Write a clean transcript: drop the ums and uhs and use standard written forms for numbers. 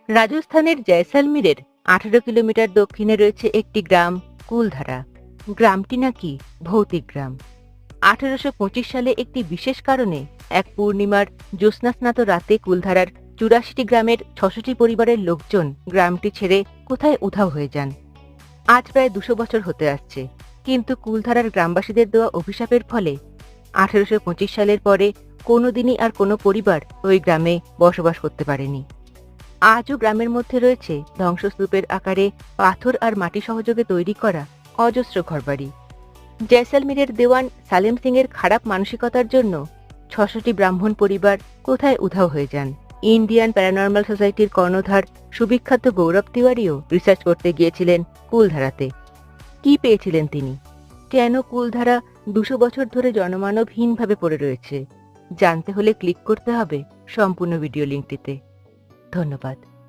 রাজস্থানের জয়সালমীরের 18 কিলোমিটার দক্ষিণে রয়েছে একটি গ্রাম কুলধারা। গ্রামটি নাকি ভৌতিক গ্রাম। 1825 সালে একটি বিশেষ কারণে এক পূর্ণিমার জ্যোৎস্নাস্নাত রাতে কুলধারার 84টি গ্রামের 600টি পরিবারের লোকজন গ্রামটি ছেড়ে কোথায় উধাও হয়ে যান। আজ প্রায় 200 বছর হতে আসছে, কিন্তু কুলধারার গ্রামবাসীদের দেওয়া অভিশাপের ফলে 1825 সালের পরে কোনোদিনই আর কোনো পরিবার ওই গ্রামে বসবাস করতে পারেনি। আজও গ্রামের মধ্যে রয়েছে ধ্বংসস্তূপের আকারে পাথর আর মাটি সহযোগে তৈরি করা অজস্র ঘরবাড়ি। জয়সালমীরের দেওয়ান সালেম সিং এর খারাপ মানসিকতার জন্য 600টি ব্রাহ্মণ পরিবার কোথায় উধাও হয়ে যান। ইন্ডিয়ান প্যারানর্মাল সোসাইটির কর্ণধার সুবিখ্যাত গৌরব তিওয়ারিও রিসার্চ করতে গিয়েছিলেন কুলধারাতে। কি পেয়েছিলেন তিনি? কেন কুলধারা 200 বছর ধরে জনমানবহীনভাবে পড়ে রয়েছে? জানতে হলে ক্লিক করতে হবে সম্পূর্ণ ভিডিও লিঙ্কটিতে। ধন্যবাদ।